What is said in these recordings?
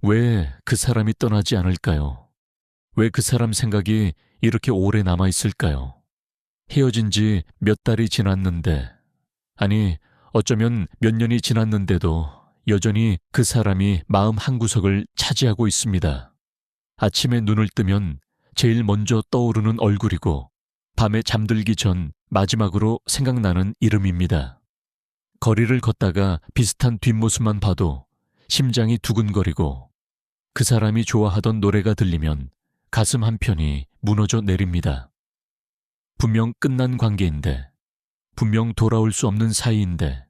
왜 그 사람이 떠나지 않을까요? 왜 그 사람 생각이 이렇게 오래 남아있을까요? 헤어진 지 몇 달이 지났는데, 아니, 어쩌면 몇 년이 지났는데도 여전히 그 사람이 마음 한구석을 차지하고 있습니다. 아침에 눈을 뜨면 제일 먼저 떠오르는 얼굴이고, 밤에 잠들기 전 마지막으로 생각나는 이름입니다. 거리를 걷다가 비슷한 뒷모습만 봐도 심장이 두근거리고, 그 사람이 좋아하던 노래가 들리면 가슴 한편이 무너져 내립니다. 분명 끝난 관계인데, 분명 돌아올 수 없는 사이인데,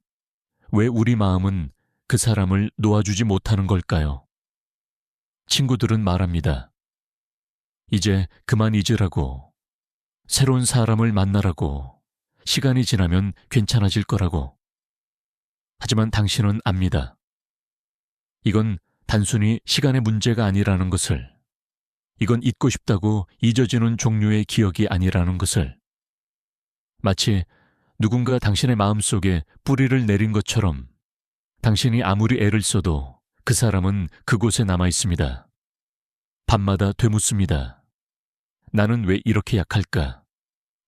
왜 우리 마음은 그 사람을 놓아주지 못하는 걸까요? 친구들은 말합니다. 이제 그만 잊으라고, 새로운 사람을 만나라고, 시간이 지나면 괜찮아질 거라고. 하지만 당신은 압니다. 이건 단순히 시간의 문제가 아니라는 것을, 이건 잊고 싶다고 잊어지는 종류의 기억이 아니라는 것을, 마치 누군가 당신의 마음속에 뿌리를 내린 것처럼 당신이 아무리 애를 써도 그 사람은 그곳에 남아 있습니다. 밤마다 되묻습니다. 나는 왜 이렇게 약할까?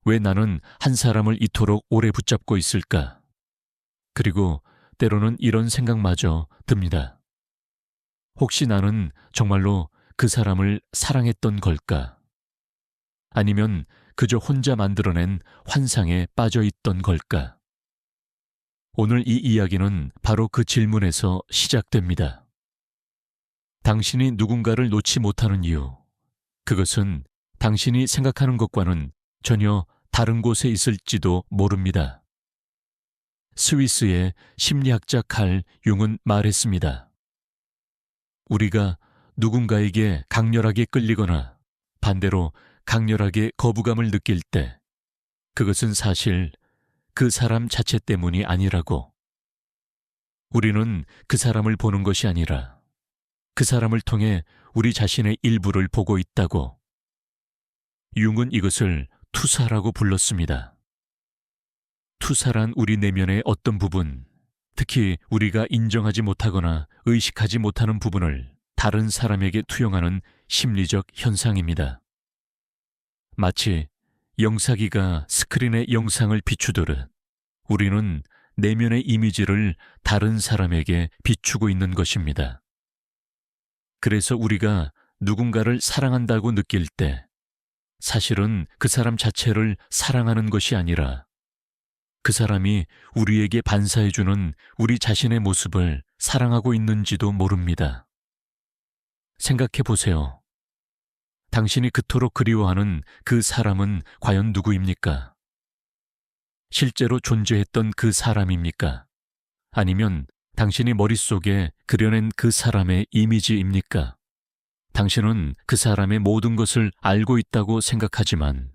왜 나는 한 사람을 이토록 오래 붙잡고 있을까? 그리고 때로는 이런 생각마저 듭니다. 혹시 나는 정말로 그 사람을 사랑했던 걸까? 아니면 그저 혼자 만들어낸 환상에 빠져 있던 걸까? 오늘 이 이야기는 바로 그 질문에서 시작됩니다. 당신이 누군가를 놓지 못하는 이유, 그것은 당신이 생각하는 것과는 전혀 다른 곳에 있을지도 모릅니다. 스위스의 심리학자 칼 융은 말했습니다. 우리가 누군가에게 강렬하게 끌리거나 반대로 강렬하게 거부감을 느낄 때, 그것은 사실 그 사람 자체 때문이 아니라고. 우리는 그 사람을 보는 것이 아니라 그 사람을 통해 우리 자신의 일부를 보고 있다고. 융은 이것을 투사라고 불렀습니다. 투사란 우리 내면의 어떤 부분, 특히 우리가 인정하지 못하거나 의식하지 못하는 부분을 다른 사람에게 투영하는 심리적 현상입니다. 마치 영사기가 스크린에 영상을 비추듯 우리는 내면의 이미지를 다른 사람에게 비추고 있는 것입니다. 그래서 우리가 누군가를 사랑한다고 느낄 때 사실은 그 사람 자체를 사랑하는 것이 아니라 그 사람이 우리에게 반사해주는 우리 자신의 모습을 사랑하고 있는지도 모릅니다. 생각해 보세요. 당신이 그토록 그리워하는 그 사람은 과연 누구입니까? 실제로 존재했던 그 사람입니까? 아니면 당신이 머릿속에 그려낸 그 사람의 이미지입니까? 당신은 그 사람의 모든 것을 알고 있다고 생각하지만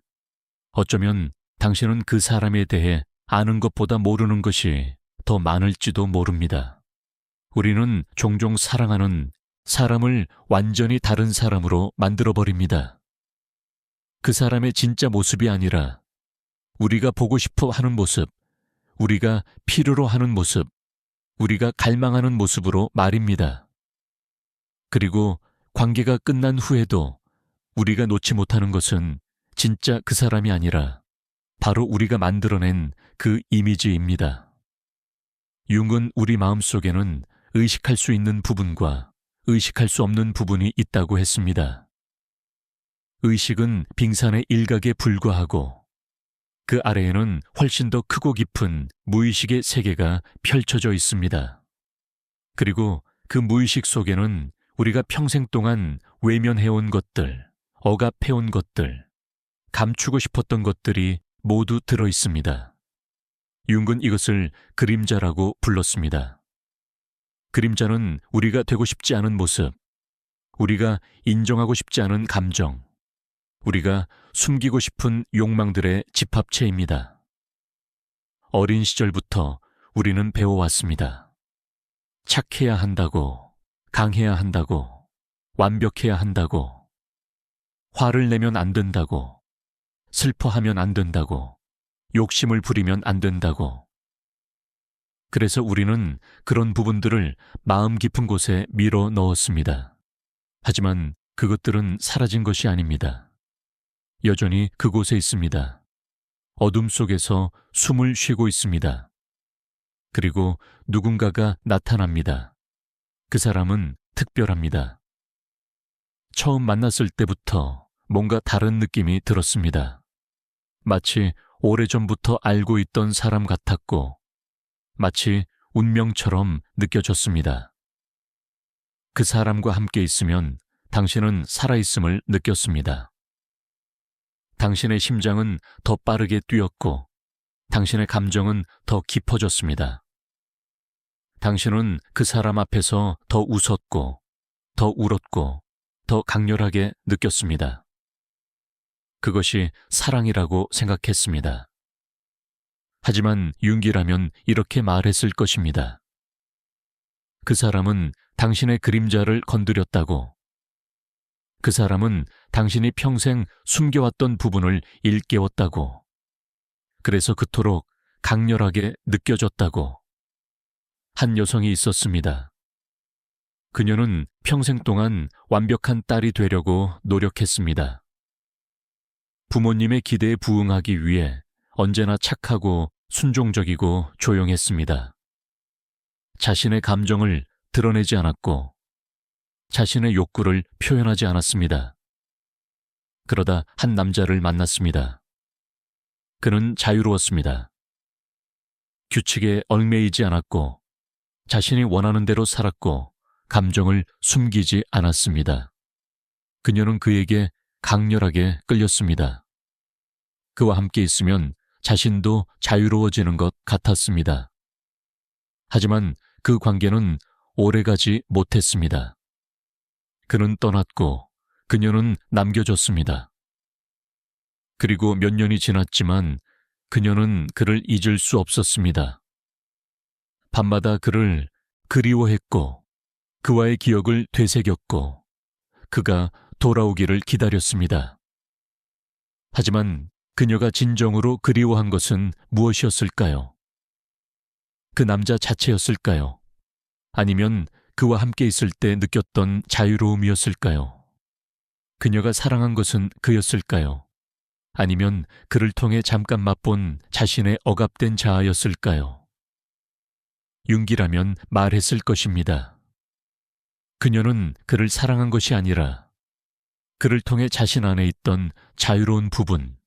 어쩌면 당신은 그 사람에 대해 아는 것보다 모르는 것이 더 많을지도 모릅니다. 우리는 종종 사랑하는 사람을 완전히 다른 사람으로 만들어버립니다. 그 사람의 진짜 모습이 아니라 우리가 보고 싶어 하는 모습, 우리가 필요로 하는 모습, 우리가 갈망하는 모습으로 말입니다. 그리고 관계가 끝난 후에도 우리가 놓지 못하는 것은 진짜 그 사람이 아니라 바로 우리가 만들어낸 그 이미지입니다. 융은 우리 마음속에는 의식할 수 있는 부분과 의식할 수 없는 부분이 있다고 했습니다. 의식은 빙산의 일각에 불과하고 그 아래에는 훨씬 더 크고 깊은 무의식의 세계가 펼쳐져 있습니다. 그리고 그 무의식 속에는 우리가 평생 동안 외면해온 것들, 억압해온 것들, 감추고 싶었던 것들이 모두 들어 있습니다. 융은 이것을 그림자라고 불렀습니다. 그림자는 우리가 되고 싶지 않은 모습, 우리가 인정하고 싶지 않은 감정, 우리가 숨기고 싶은 욕망들의 집합체입니다. 어린 시절부터 우리는 배워왔습니다. 착해야 한다고, 강해야 한다고, 완벽해야 한다고, 화를 내면 안 된다고, 슬퍼하면 안 된다고, 욕심을 부리면 안 된다고. 그래서 우리는 그런 부분들을 마음 깊은 곳에 밀어 넣었습니다. 하지만 그것들은 사라진 것이 아닙니다. 여전히 그곳에 있습니다. 어둠 속에서 숨을 쉬고 있습니다. 그리고 누군가가 나타납니다. 그 사람은 특별합니다. 처음 만났을 때부터 뭔가 다른 느낌이 들었습니다. 마치 오래전부터 알고 있던 사람 같았고, 마치 운명처럼 느껴졌습니다. 그 사람과 함께 있으면 당신은 살아있음을 느꼈습니다. 당신의 심장은 더 빠르게 뛰었고, 당신의 감정은 더 깊어졌습니다. 당신은 그 사람 앞에서 더 웃었고, 더 울었고, 더 강렬하게 느꼈습니다. 그것이 사랑이라고 생각했습니다. 하지만 윤기라면 이렇게 말했을 것입니다. 그 사람은 당신의 그림자를 건드렸다고. 그 사람은 당신이 평생 숨겨왔던 부분을 일깨웠다고. 그래서 그토록 강렬하게 느껴졌다고. 한 여성이 있었습니다. 그녀는 평생 동안 완벽한 딸이 되려고 노력했습니다. 부모님의 기대에 부응하기 위해 언제나 착하고 순종적이고 조용했습니다. 자신의 감정을 드러내지 않았고 자신의 욕구를 표현하지 않았습니다. 그러다 한 남자를 만났습니다. 그는 자유로웠습니다. 규칙에 얽매이지 않았고 자신이 원하는 대로 살았고 감정을 숨기지 않았습니다. 그녀는 그에게 강렬하게 끌렸습니다. 그와 함께 있으면 자신도 자유로워지는 것 같았습니다. 하지만 그 관계는 오래가지 못했습니다. 그는 떠났고 그녀는 남겨졌습니다. 그리고 몇 년이 지났지만 그녀는 그를 잊을 수 없었습니다. 밤마다 그를 그리워했고 그와의 기억을 되새겼고 그가 돌아오기를 기다렸습니다. 하지만 그녀가 진정으로 그리워한 것은 무엇이었을까요? 그 남자 자체였을까요? 아니면 그와 함께 있을 때 느꼈던 자유로움이었을까요? 그녀가 사랑한 것은 그였을까요? 아니면 그를 통해 잠깐 맛본 자신의 억압된 자아였을까요? 윤기라면 말했을 것입니다. 그녀는 그를 사랑한 것이 아니라 그를 통해 자신 안에 있던 자유로운 부분,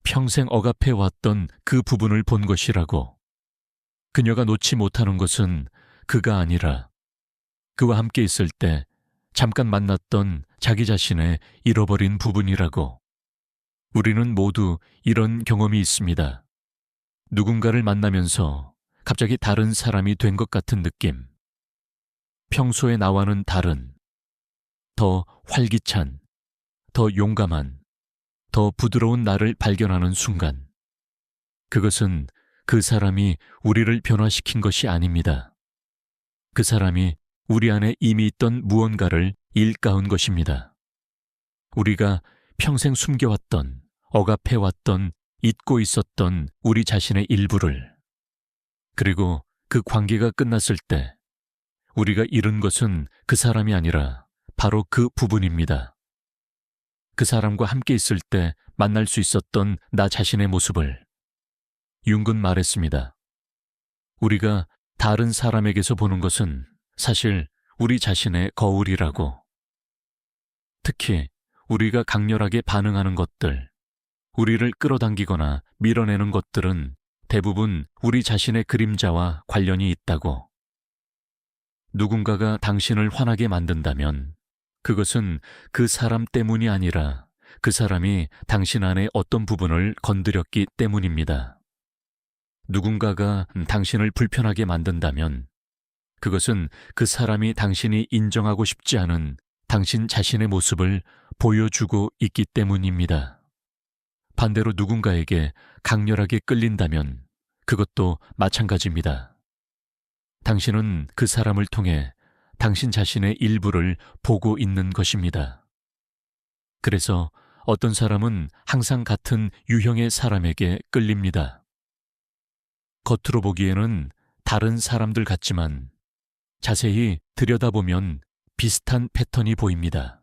평생 억압해왔던 그 부분을 본 것이라고. 그녀가 놓지 못하는 것은 그가 아니라 그와 함께 있을 때 잠깐 만났던 자기 자신의 잃어버린 부분이라고. 우리는 모두 이런 경험이 있습니다. 누군가를 만나면서 갑자기 다른 사람이 된 것 같은 느낌. 평소의 나와는 다른, 더 활기찬, 더 용감한, 더 부드러운 나를 발견하는 순간. 그것은 그 사람이 우리를 변화시킨 것이 아닙니다. 그 사람이 우리 안에 이미 있던 무언가를 일깨운 것입니다. 우리가 평생 숨겨왔던, 억압해왔던, 잊고 있었던 우리 자신의 일부를. 그리고 그 관계가 끝났을 때 우리가 잃은 것은 그 사람이 아니라 바로 그 부분입니다. 그 사람과 함께 있을 때 만날 수 있었던 나 자신의 모습을. 융은 말했습니다. 우리가 다른 사람에게서 보는 것은 사실 우리 자신의 거울이라고. 특히 우리가 강렬하게 반응하는 것들, 우리를 끌어당기거나 밀어내는 것들은 대부분 우리 자신의 그림자와 관련이 있다고. 누군가가 당신을 화나게 만든다면 그것은 그 사람 때문이 아니라 그 사람이 당신 안에 어떤 부분을 건드렸기 때문입니다. 누군가가 당신을 불편하게 만든다면 그것은 그 사람이 당신이 인정하고 싶지 않은 당신 자신의 모습을 보여주고 있기 때문입니다. 반대로 누군가에게 강렬하게 끌린다면 그것도 마찬가지입니다. 당신은 그 사람을 통해 당신 자신의 일부를 보고 있는 것입니다. 그래서 어떤 사람은 항상 같은 유형의 사람에게 끌립니다. 겉으로 보기에는 다른 사람들 같지만 자세히 들여다보면 비슷한 패턴이 보입니다.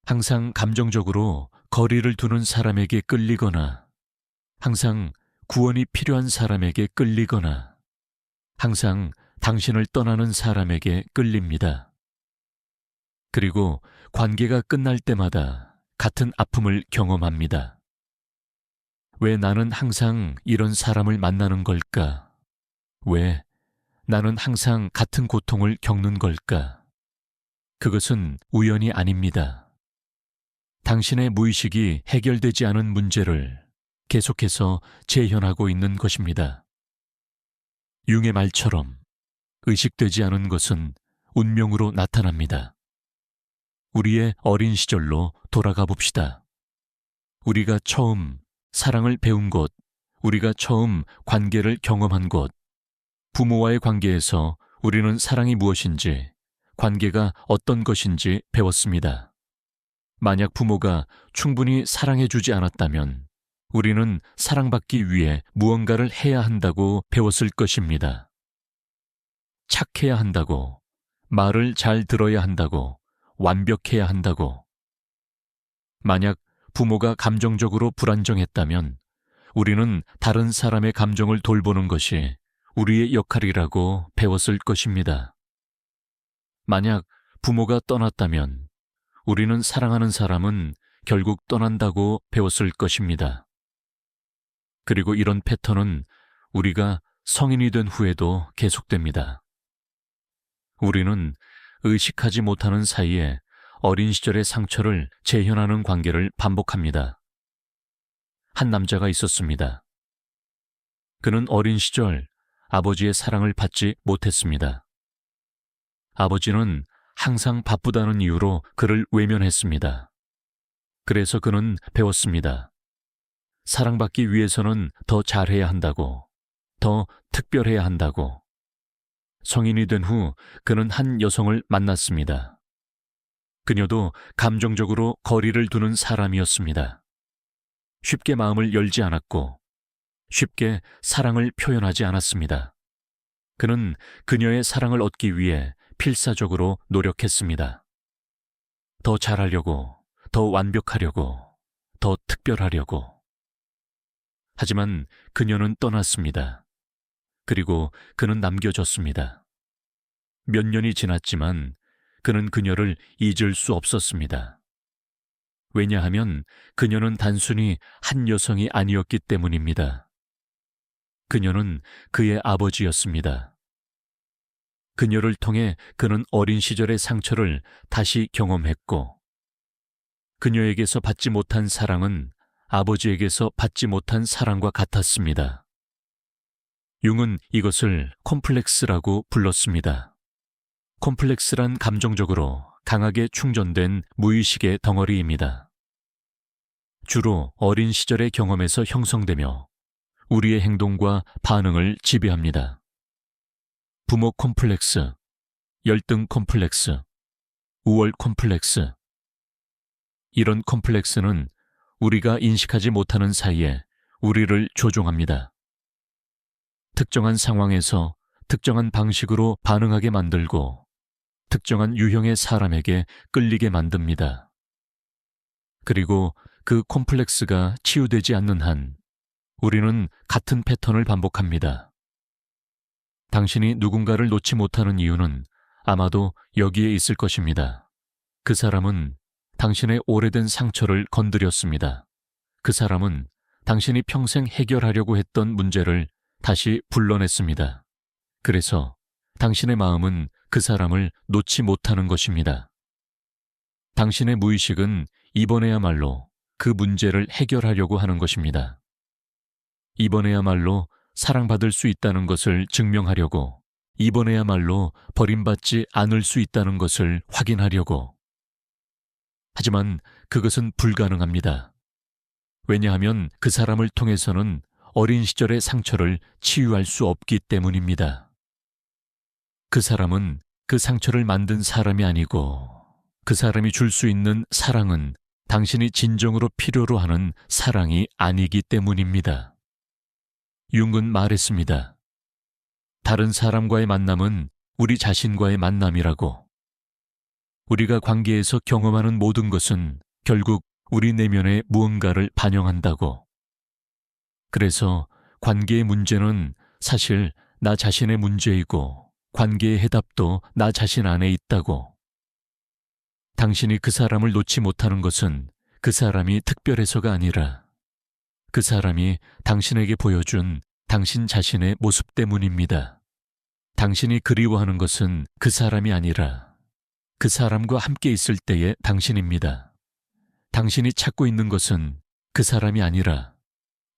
항상 감정적으로 거리를 두는 사람에게 끌리거나, 항상 구원이 필요한 사람에게 끌리거나, 항상 당신을 떠나는 사람에게 끌립니다. 그리고 관계가 끝날 때마다 같은 아픔을 경험합니다. 왜 나는 항상 이런 사람을 만나는 걸까? 왜 나는 항상 같은 고통을 겪는 걸까? 그것은 우연이 아닙니다. 당신의 무의식이 해결되지 않은 문제를 계속해서 재현하고 있는 것입니다. 융의 말처럼 의식되지 않은 것은 운명으로 나타납니다. 우리의 어린 시절로 돌아가 봅시다. 우리가 처음 사랑을 배운 곳, 우리가 처음 관계를 경험한 곳, 부모와의 관계에서 우리는 사랑이 무엇인지, 관계가 어떤 것인지 배웠습니다. 만약 부모가 충분히 사랑해주지 않았다면 우리는 사랑받기 위해 무언가를 해야 한다고 배웠을 것입니다. 착해야 한다고, 말을 잘 들어야 한다고, 완벽해야 한다고. 만약 부모가 감정적으로 불안정했다면 우리는 다른 사람의 감정을 돌보는 것이 우리의 역할이라고 배웠을 것입니다. 만약 부모가 떠났다면 우리는 사랑하는 사람은 결국 떠난다고 배웠을 것입니다. 그리고 이런 패턴은 우리가 성인이 된 후에도 계속됩니다. 우리는 의식하지 못하는 사이에 어린 시절의 상처를 재현하는 관계를 반복합니다. 한 남자가 있었습니다. 그는 어린 시절 아버지의 사랑을 받지 못했습니다. 아버지는 항상 바쁘다는 이유로 그를 외면했습니다. 그래서 그는 배웠습니다. 사랑받기 위해서는 더 잘해야 한다고, 더 특별해야 한다고. 성인이 된 후 그는 한 여성을 만났습니다. 그녀도 감정적으로 거리를 두는 사람이었습니다. 쉽게 마음을 열지 않았고 쉽게 사랑을 표현하지 않았습니다. 그는 그녀의 사랑을 얻기 위해 필사적으로 노력했습니다. 더 잘하려고, 더 완벽하려고, 더 특별하려고. 하지만 그녀는 떠났습니다. 그리고 그는 남겨졌습니다. 몇 년이 지났지만 그는 그녀를 잊을 수 없었습니다. 왜냐하면 그녀는 단순히 한 여성이 아니었기 때문입니다. 그녀는 그의 아버지였습니다. 그녀를 통해 그는 어린 시절의 상처를 다시 경험했고, 그녀에게서 받지 못한 사랑은 아버지에게서 받지 못한 사랑과 같았습니다. 융은 이것을 콤플렉스라고 불렀습니다. 콤플렉스란 감정적으로 강하게 충전된 무의식의 덩어리입니다. 주로 어린 시절의 경험에서 형성되며 우리의 행동과 반응을 지배합니다. 부모 콤플렉스, 열등 콤플렉스, 우월 콤플렉스. 이런 콤플렉스는 우리가 인식하지 못하는 사이에 우리를 조종합니다. 특정한 상황에서 특정한 방식으로 반응하게 만들고 특정한 유형의 사람에게 끌리게 만듭니다. 그리고 그 콤플렉스가 치유되지 않는 한 우리는 같은 패턴을 반복합니다. 당신이 누군가를 놓지 못하는 이유는 아마도 여기에 있을 것입니다. 그 사람은 당신의 오래된 상처를 건드렸습니다. 그 사람은 당신이 평생 해결하려고 했던 문제를 다시 불러냈습니다. 그래서 당신의 마음은 그 사람을 놓지 못하는 것입니다. 당신의 무의식은 이번에야말로 그 문제를 해결하려고 하는 것입니다. 이번에야말로 사랑받을 수 있다는 것을 증명하려고, 이번에야말로 버림받지 않을 수 있다는 것을 확인하려고. 하지만 그것은 불가능합니다. 왜냐하면 그 사람을 통해서는 어린 시절의 상처를 치유할 수 없기 때문입니다. 그 사람은 그 상처를 만든 사람이 아니고 그 사람이 줄 수 있는 사랑은 당신이 진정으로 필요로 하는 사랑이 아니기 때문입니다. 융은 말했습니다. 다른 사람과의 만남은 우리 자신과의 만남이라고. 우리가 관계에서 경험하는 모든 것은 결국 우리 내면의 무언가를 반영한다고. 그래서 관계의 문제는 사실 나 자신의 문제이고 관계의 해답도 나 자신 안에 있다고. 당신이 그 사람을 놓지 못하는 것은 그 사람이 특별해서가 아니라 그 사람이 당신에게 보여준 당신 자신의 모습 때문입니다. 당신이 그리워하는 것은 그 사람이 아니라 그 사람과 함께 있을 때의 당신입니다. 당신이 찾고 있는 것은 그 사람이 아니라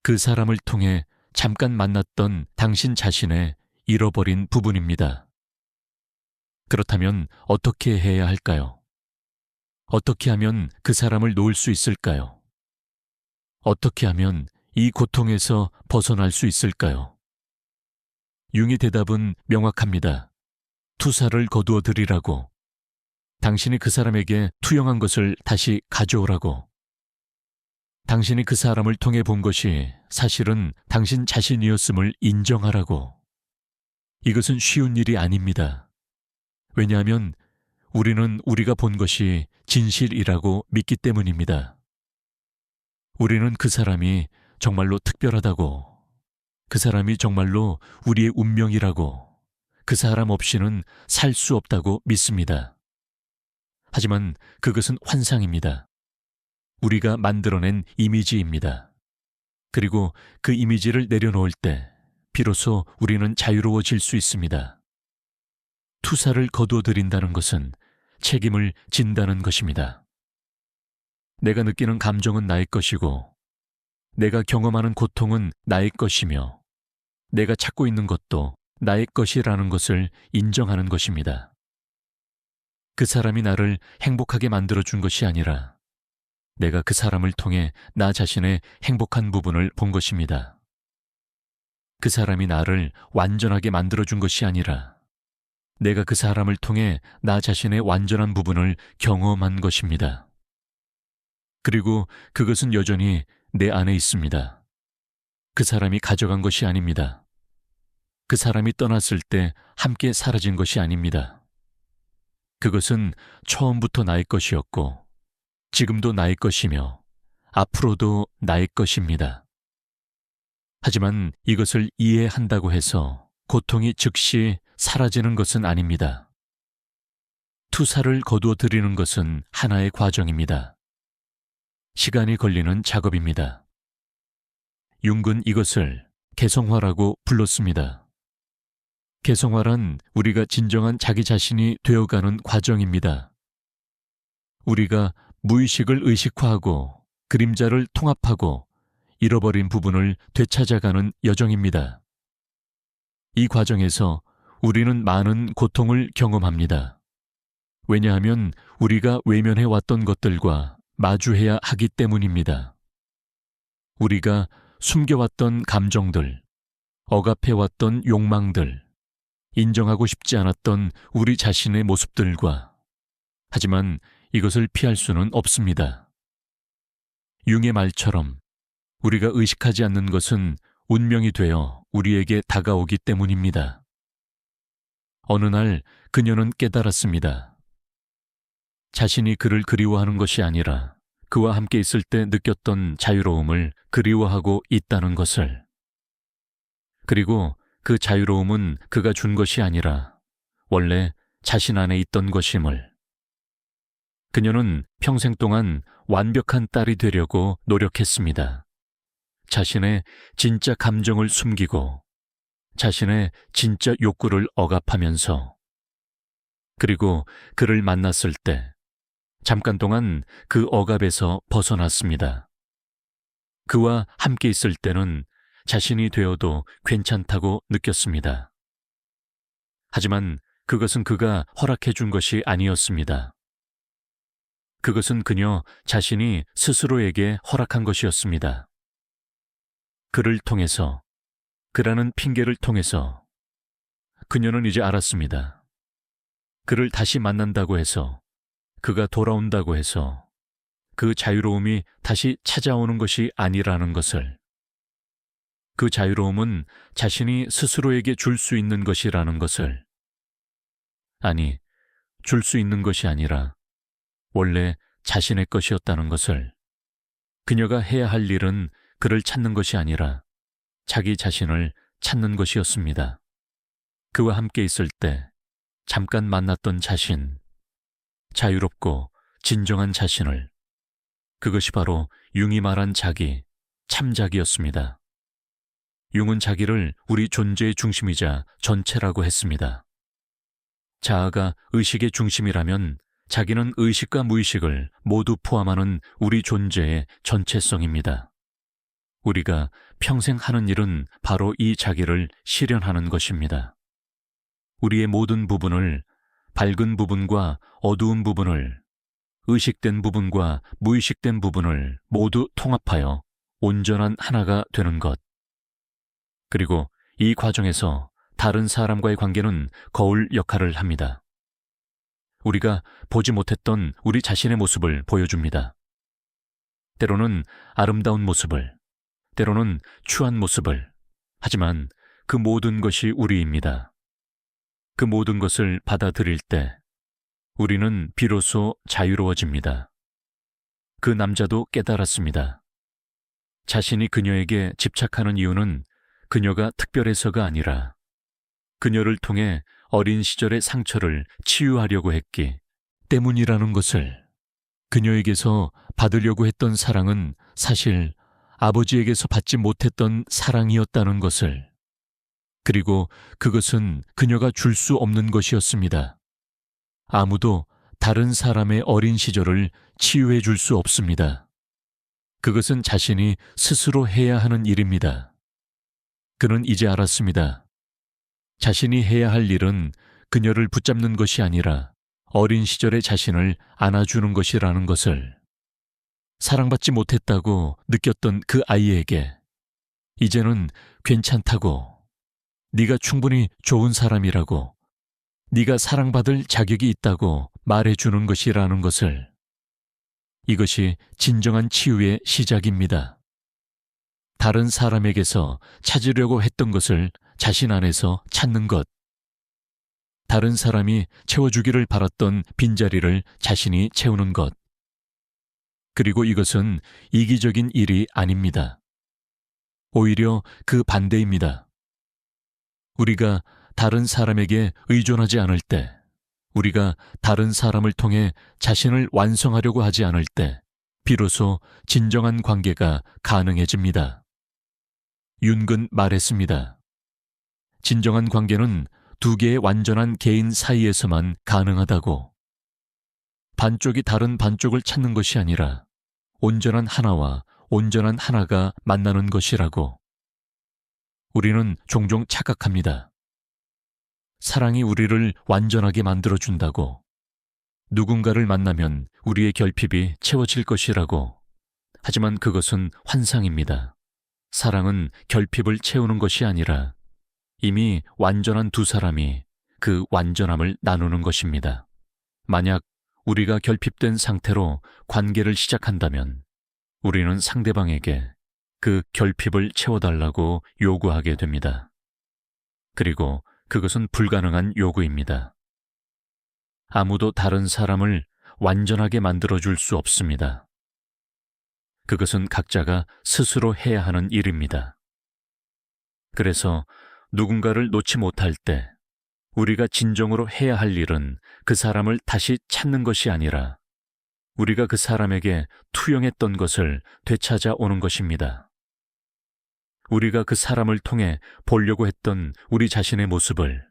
그 사람을 통해 잠깐 만났던 당신 자신의 잃어버린 부분입니다. 그렇다면 어떻게 해야 할까요? 어떻게 하면 그 사람을 놓을 수 있을까요? 어떻게 하면 이 고통에서 벗어날 수 있을까요? 융의 대답은 명확합니다. 투사를 거두어 드리라고. 당신이 그 사람에게 투영한 것을 다시 가져오라고. 당신이 그 사람을 통해 본 것이 사실은 당신 자신이었음을 인정하라고. 이것은 쉬운 일이 아닙니다. 왜냐하면 우리는 우리가 본 것이 진실이라고 믿기 때문입니다. 우리는 그 사람이 정말로 특별하다고, 그 사람이 정말로 우리의 운명이라고, 그 사람 없이는 살 수 없다고 믿습니다. 하지만 그것은 환상입니다. 우리가 만들어낸 이미지입니다. 그리고 그 이미지를 내려놓을 때 비로소 우리는 자유로워질 수 있습니다. 투사를 거두어 드린다는 것은 책임을 진다는 것입니다. 내가 느끼는 감정은 나의 것이고 내가 경험하는 고통은 나의 것이며 내가 찾고 있는 것도 나의 것이라는 것을 인정하는 것입니다. 그 사람이 나를 행복하게 만들어준 것이 아니라 내가 그 사람을 통해 나 자신의 행복한 부분을 본 것입니다. 그 사람이 나를 완전하게 만들어준 것이 아니라 내가 그 사람을 통해 나 자신의 완전한 부분을 경험한 것입니다. 그리고 그것은 여전히 내 안에 있습니다. 그 사람이 가져간 것이 아닙니다. 그 사람이 떠났을 때 함께 사라진 것이 아닙니다. 그것은 처음부터 나의 것이었고 지금도 나의 것이며 앞으로도 나의 것입니다. 하지만 이것을 이해한다고 해서 고통이 즉시 사라지는 것은 아닙니다. 투사를 거두어 드리는 것은 하나의 과정입니다. 시간이 걸리는 작업입니다. 융은 이것을 개성화라고 불렀습니다. 개성화란 우리가 진정한 자기 자신이 되어가는 과정입니다. 우리가 무의식을 의식화하고 그림자를 통합하고 잃어버린 부분을 되찾아가는 여정입니다. 이 과정에서 우리는 많은 고통을 경험합니다. 왜냐하면 우리가 외면해왔던 것들과 마주해야 하기 때문입니다. 우리가 숨겨왔던 감정들, 억압해왔던 욕망들, 인정하고 싶지 않았던 우리 자신의 모습들과 하지만 이것을 피할 수는 없습니다. 융의 말처럼 우리가 의식하지 않는 것은 운명이 되어 우리에게 다가오기 때문입니다. 어느 날 그녀는 깨달았습니다. 자신이 그를 그리워하는 것이 아니라 그와 함께 있을 때 느꼈던 자유로움을 그리워하고 있다는 것을. 그리고 그 자유로움은 그가 준 것이 아니라 원래 자신 안에 있던 것임을. 그녀는 평생 동안 완벽한 딸이 되려고 노력했습니다. 자신의 진짜 감정을 숨기고 자신의 진짜 욕구를 억압하면서. 그리고 그를 만났을 때 잠깐 동안 그 억압에서 벗어났습니다. 그와 함께 있을 때는 자신이 되어도 괜찮다고 느꼈습니다. 하지만 그것은 그가 허락해 준 것이 아니었습니다. 그것은 그녀 자신이 스스로에게 허락한 것이었습니다. 그를 통해서, 그라는 핑계를 통해서 그녀는 이제 알았습니다. 그를 다시 만난다고 해서, 그가 돌아온다고 해서 그 자유로움이 다시 찾아오는 것이 아니라는 것을. 그 자유로움은 자신이 스스로에게 줄 수 있는 것이라는 것을. 아니, 줄 수 있는 것이 아니라 원래 자신의 것이었다는 것을, 그녀가 해야 할 일은 그를 찾는 것이 아니라 자기 자신을 찾는 것이었습니다. 그와 함께 있을 때 잠깐 만났던 자신, 자유롭고 진정한 자신을, 그것이 바로 융이 말한 자기, 참자기였습니다. 융은 자기를 우리 존재의 중심이자 전체라고 했습니다. 자아가 의식의 중심이라면 자기는 의식과 무의식을 모두 포함하는 우리 존재의 전체성입니다. 우리가 평생 하는 일은 바로 이 자기를 실현하는 것입니다. 우리의 모든 부분을, 밝은 부분과 어두운 부분을, 의식된 부분과 무의식된 부분을 모두 통합하여 온전한 하나가 되는 것. 그리고 이 과정에서 다른 사람과의 관계는 거울 역할을 합니다. 우리가 보지 못했던 우리 자신의 모습을 보여줍니다. 때로는 아름다운 모습을, 때로는 추한 모습을, 하지만 그 모든 것이 우리입니다. 그 모든 것을 받아들일 때 우리는 비로소 자유로워집니다. 그 남자도 깨달았습니다. 자신이 그녀에게 집착하는 이유는 그녀가 특별해서가 아니라 그녀를 통해 어린 시절의 상처를 치유하려고 했기 때문이라는 것을, 그녀에게서 받으려고 했던 사랑은 사실 아버지에게서 받지 못했던 사랑이었다는 것을, 그리고 그것은 그녀가 줄 수 없는 것이었습니다. 아무도 다른 사람의 어린 시절을 치유해 줄 수 없습니다. 그것은 자신이 스스로 해야 하는 일입니다. 그는 이제 알았습니다. 자신이 해야 할 일은 그녀를 붙잡는 것이 아니라 어린 시절의 자신을 안아주는 것이라는 것을, 사랑받지 못했다고 느꼈던 그 아이에게 이제는 괜찮다고, 네가 충분히 좋은 사람이라고, 네가 사랑받을 자격이 있다고 말해주는 것이라는 것을, 이것이 진정한 치유의 시작입니다. 다른 사람에게서 찾으려고 했던 것을 자신 안에서 찾는 것. 다른 사람이 채워주기를 바랐던 빈자리를 자신이 채우는 것. 그리고 이것은 이기적인 일이 아닙니다. 오히려 그 반대입니다. 우리가 다른 사람에게 의존하지 않을 때, 우리가 다른 사람을 통해 자신을 완성하려고 하지 않을 때, 비로소 진정한 관계가 가능해집니다. 윤근 말했습니다. 진정한 관계는 두 개의 완전한 개인 사이에서만 가능하다고. 반쪽이 다른 반쪽을 찾는 것이 아니라 온전한 하나와 온전한 하나가 만나는 것이라고. 우리는 종종 착각합니다. 사랑이 우리를 완전하게 만들어준다고. 누군가를 만나면 우리의 결핍이 채워질 것이라고. 하지만 그것은 환상입니다. 사랑은 결핍을 채우는 것이 아니라 이미 완전한 두 사람이 그 완전함을 나누는 것입니다. 만약 우리가 결핍된 상태로 관계를 시작한다면 우리는 상대방에게 그 결핍을 채워달라고 요구하게 됩니다. 그리고 그것은 불가능한 요구입니다. 아무도 다른 사람을 완전하게 만들어줄 수 없습니다. 그것은 각자가 스스로 해야 하는 일입니다. 그래서 누군가를 놓지 못할 때 우리가 진정으로 해야 할 일은 그 사람을 다시 찾는 것이 아니라 우리가 그 사람에게 투영했던 것을 되찾아 오는 것입니다. 우리가 그 사람을 통해 보려고 했던 우리 자신의 모습을,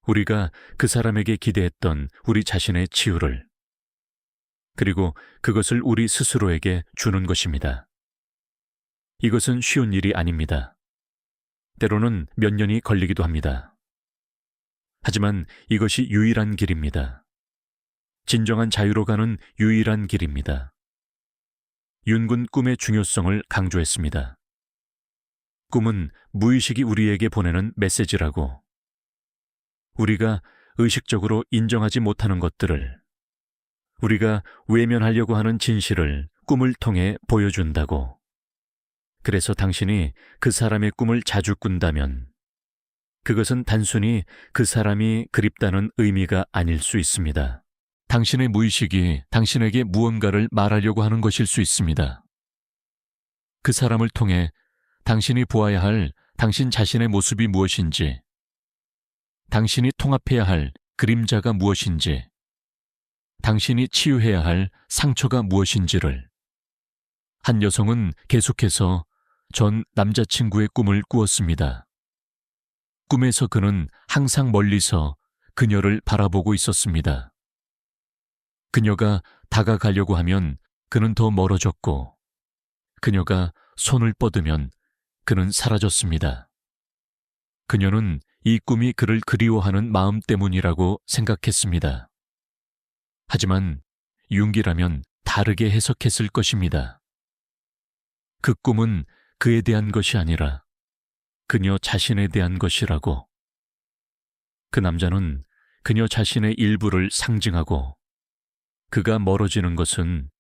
우리가 그 사람에게 기대했던 우리 자신의 치유를, 그리고 그것을 우리 스스로에게 주는 것입니다. 이것은 쉬운 일이 아닙니다. 때로는 몇 년이 걸리기도 합니다. 하지만 이것이 유일한 길입니다. 진정한 자유로 가는 유일한 길입니다. 윤군 꿈의 중요성을 강조했습니다. 꿈은 무의식이 우리에게 보내는 메시지라고. 우리가 의식적으로 인정하지 못하는 것들을, 우리가 외면하려고 하는 진실을 꿈을 통해 보여준다고. 그래서 당신이 그 사람의 꿈을 자주 꾼다면 그것은 단순히 그 사람이 그립다는 의미가 아닐 수 있습니다. 당신의 무의식이 당신에게 무언가를 말하려고 하는 것일 수 있습니다. 그 사람을 통해 당신이 보아야 할 당신 자신의 모습이 무엇인지, 당신이 통합해야 할 그림자가 무엇인지, 당신이 치유해야 할 상처가 무엇인지를. 한 여성은 계속해서 전 남자친구의 꿈을 꾸었습니다. 꿈에서 그는 항상 멀리서 그녀를 바라보고 있었습니다. 그녀가 다가가려고 하면 그는 더 멀어졌고, 그녀가 손을 뻗으면 그는 사라졌습니다. 그녀는 이 꿈이 그를 그리워하는 마음 때문이라고 생각했습니다. 하지만 융기라면 다르게 해석했을 것입니다. 그 꿈은 그에 대한 것이 아니라 그녀 자신에 대한 것이라고. 그 남자는 그녀 자신의 일부를 상징하고, 그가 멀어지는 것은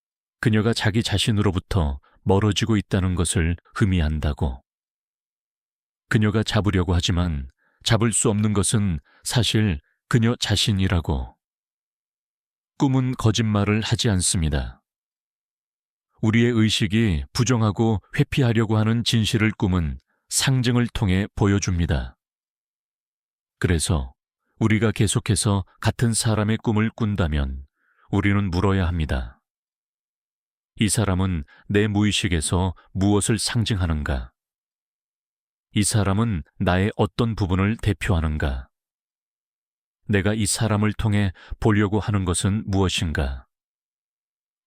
그녀가 자기 자신으로부터 멀어지고 있다는 것을 의미한다고. 그녀가 잡으려고 하지만 잡을 수 없는 것은 사실 그녀 자신이라고. 꿈은 거짓말을 하지 않습니다. 우리의 의식이 부정하고 회피하려고 하는 진실을 꿈은 상징을 통해 보여줍니다. 그래서 우리가 계속해서 같은 사람의 꿈을 꾼다면 우리는 물어야 합니다. 이 사람은 내 무의식에서 무엇을 상징하는가? 이 사람은 나의 어떤 부분을 대표하는가? 내가 이 사람을 통해 보려고 하는 것은 무엇인가?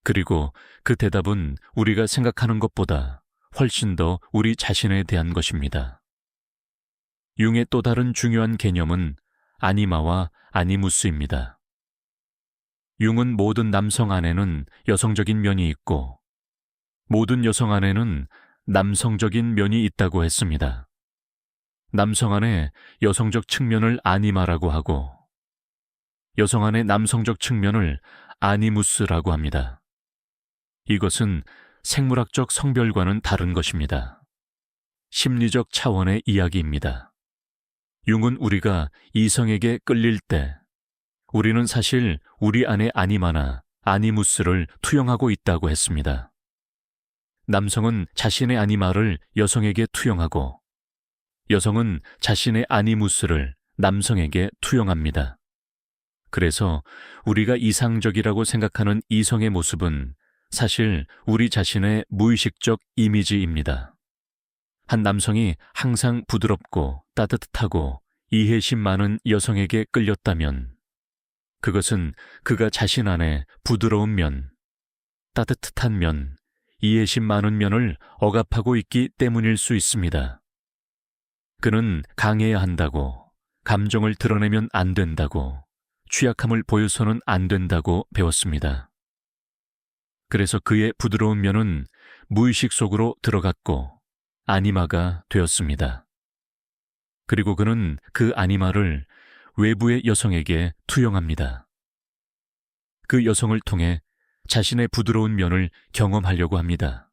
그리고 그 대답은 우리가 생각하는 것보다 훨씬 더 우리 자신에 대한 것입니다. 융의 또 다른 중요한 개념은 아니마와 아니무스입니다. 융은 모든 남성 안에는 여성적인 면이 있고, 모든 여성 안에는 남성적인 면이 있다고 했습니다. 남성 안에 여성적 측면을 아니마라고 하고, 여성 안의 남성적 측면을 아니무스라고 합니다. 이것은 생물학적 성별과는 다른 것입니다. 심리적 차원의 이야기입니다. 융은 우리가 이성에게 끌릴 때 우리는 사실 우리 안의 아니마나 아니무스를 투영하고 있다고 했습니다. 남성은 자신의 아니마를 여성에게 투영하고, 여성은 자신의 아니무스를 남성에게 투영합니다. 그래서 우리가 이상적이라고 생각하는 이성의 모습은 사실 우리 자신의 무의식적 이미지입니다. 한 남성이 항상 부드럽고 따뜻하고 이해심 많은 여성에게 끌렸다면 그것은 그가 자신 안에 부드러운 면, 따뜻한 면, 이해심 많은 면을 억압하고 있기 때문일 수 있습니다. 그는 강해야 한다고, 감정을 드러내면 안 된다고, 취약함을 보여서는 안 된다고 배웠습니다. 그래서 그의 부드러운 면은 무의식 속으로 들어갔고 아니마가 되었습니다. 그리고 그는 그 아니마를 외부의 여성에게 투영합니다. 그 여성을 통해 자신의 부드러운 면을 경험하려고 합니다.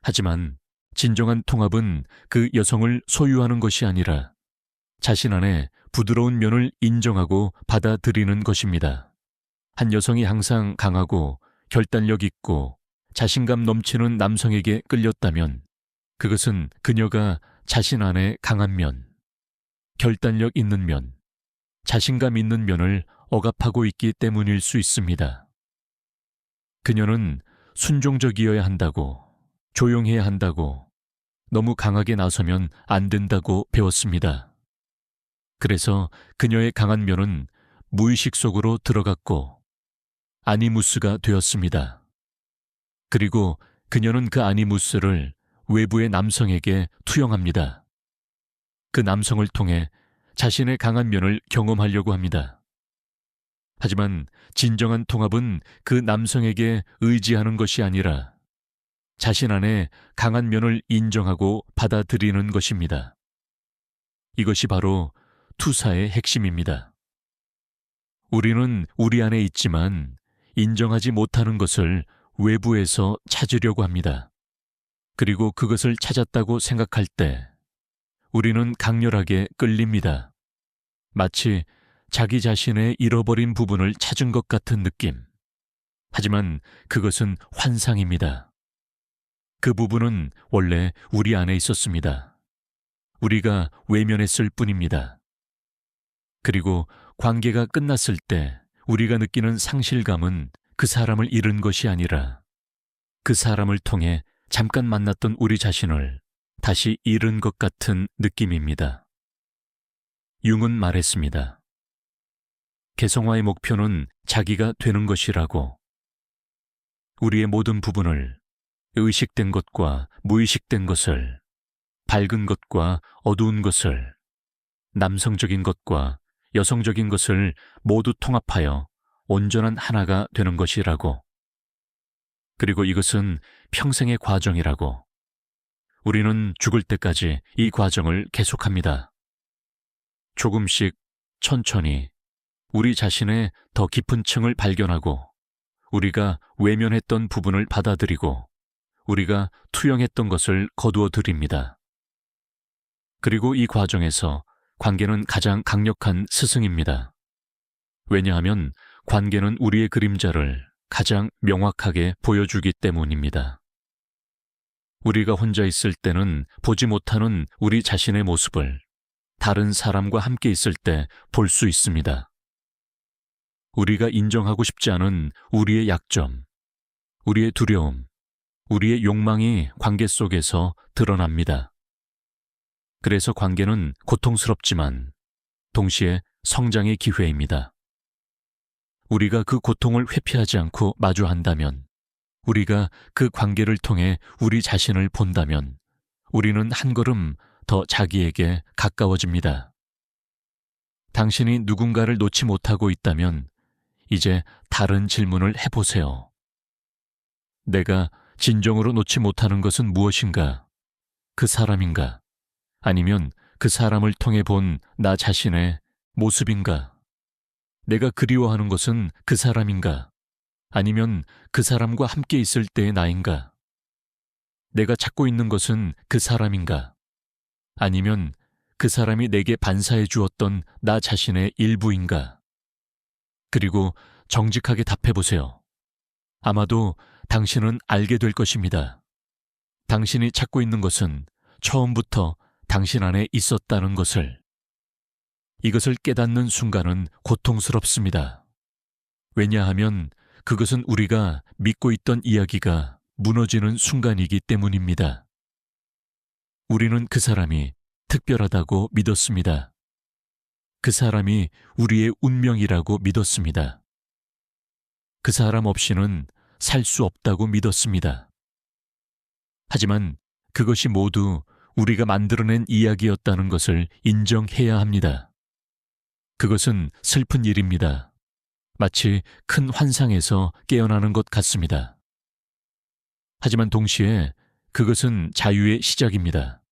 하지만 진정한 통합은 그 여성을 소유하는 것이 아니라 자신 안에 부드러운 면을 인정하고 받아들이는 것입니다. 한 여성이 항상 강하고 결단력 있고 자신감 넘치는 남성에게 끌렸다면 그것은 그녀가 자신 안에 강한 면, 결단력 있는 면, 자신감 있는 면을 억압하고 있기 때문일 수 있습니다. 그녀는 순종적이어야 한다고, 조용해야 한다고, 너무 강하게 나서면 안 된다고 배웠습니다. 그래서 그녀의 강한 면은 무의식 속으로 들어갔고 아니무스가 되었습니다. 그리고 그녀는 그 아니무스를 외부의 남성에게 투영합니다. 그 남성을 통해 자신의 강한 면을 경험하려고 합니다. 하지만 진정한 통합은 그 남성에게 의지하는 것이 아니라 자신 안에 강한 면을 인정하고 받아들이는 것입니다. 이것이 바로 투사의 핵심입니다. 우리는 우리 안에 있지만 인정하지 못하는 것을 외부에서 찾으려고 합니다. 그리고 그것을 찾았다고 생각할 때 우리는 강렬하게 끌립니다. 마치 자기 자신의 잃어버린 부분을 찾은 것 같은 느낌. 하지만 그것은 환상입니다. 그 부분은 원래 우리 안에 있었습니다. 우리가 외면했을 뿐입니다. 그리고 관계가 끝났을 때 우리가 느끼는 상실감은 그 사람을 잃은 것이 아니라 그 사람을 통해 잠깐 만났던 우리 자신을 다시 잃은 것 같은 느낌입니다. 융은 말했습니다. 개성화의 목표는 자기가 되는 것이라고. 우리의 모든 부분을, 의식된 것과 무의식된 것을, 밝은 것과 어두운 것을, 남성적인 것과 여성적인 것을 모두 통합하여 온전한 하나가 되는 것이라고. 그리고 이것은 평생의 과정이라고. 우리는 죽을 때까지 이 과정을 계속합니다. 조금씩, 천천히 우리 자신의 더 깊은 층을 발견하고 우리가 외면했던 부분을 받아들이고 우리가 투영했던 것을 거두어 드립니다. 그리고 이 과정에서 관계는 가장 강력한 스승입니다. 왜냐하면 관계는 우리의 그림자를 가장 명확하게 보여주기 때문입니다. 우리가 혼자 있을 때는 보지 못하는 우리 자신의 모습을 다른 사람과 함께 있을 때 볼 수 있습니다. 우리가 인정하고 싶지 않은 우리의 약점, 우리의 두려움, 우리의 욕망이 관계 속에서 드러납니다. 그래서 관계는 고통스럽지만 동시에 성장의 기회입니다. 우리가 그 고통을 회피하지 않고 마주한다면, 우리가 그 관계를 통해 우리 자신을 본다면 우리는 한 걸음 더 자기에게 가까워집니다. 당신이 누군가를 놓지 못하고 있다면 이제 다른 질문을 해보세요. 내가 진정으로 놓지 못하는 것은 무엇인가? 그 사람인가? 아니면 그 사람을 통해 본 나 자신의 모습인가? 내가 그리워하는 것은 그 사람인가? 아니면 그 사람과 함께 있을 때의 나인가? 내가 찾고 있는 것은 그 사람인가? 아니면 그 사람이 내게 반사해 주었던 나 자신의 일부인가? 그리고 정직하게 답해보세요. 아마도 당신은 알게 될 것입니다. 당신이 찾고 있는 것은 처음부터 당신 안에 있었다는 것을. 이것을 깨닫는 순간은 고통스럽습니다. 왜냐하면 그것은 우리가 믿고 있던 이야기가 무너지는 순간이기 때문입니다. 우리는 그 사람이 특별하다고 믿었습니다. 그 사람이 우리의 운명이라고 믿었습니다. 그 사람 없이는 살 수 없다고 믿었습니다. 하지만 그것이 모두 우리가 만들어낸 이야기였다는 것을 인정해야 합니다. 그것은 슬픈 일입니다. 마치 큰 환상에서 깨어나는 것 같습니다. 하지만 동시에 그것은 자유의 시작입니다.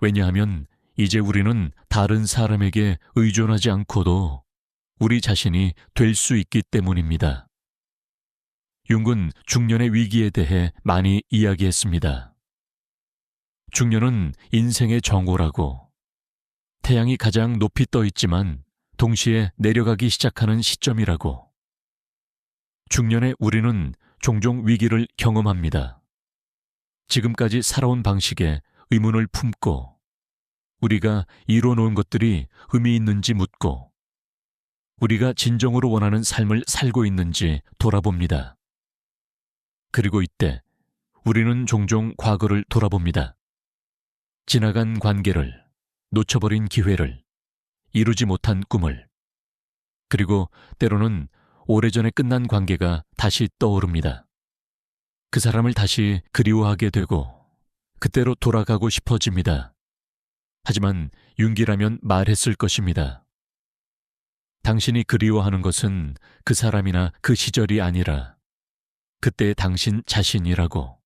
왜냐하면 이제 우리는 다른 사람에게 의존하지 않고도 우리 자신이 될 수 있기 때문입니다. 융은 중년의 위기에 대해 많이 이야기했습니다. 중년은 인생의 정오라고, 태양이 가장 높이 떠 있지만 동시에 내려가기 시작하는 시점이라고. 중년의 우리는 종종 위기를 경험합니다. 지금까지 살아온 방식에 의문을 품고, 우리가 이뤄놓은 것들이 의미 있는지 묻고, 우리가 진정으로 원하는 삶을 살고 있는지 돌아봅니다. 그리고 이때 우리는 종종 과거를 돌아봅니다. 지나간 관계를, 놓쳐버린 기회를, 이루지 못한 꿈을, 그리고 때로는 오래전에 끝난 관계가 다시 떠오릅니다. 그 사람을 다시 그리워하게 되고 그때로 돌아가고 싶어집니다. 하지만 윤기라면 말했을 것입니다. 당신이 그리워하는 것은 그 사람이나 그 시절이 아니라 그때의 당신 자신이라고.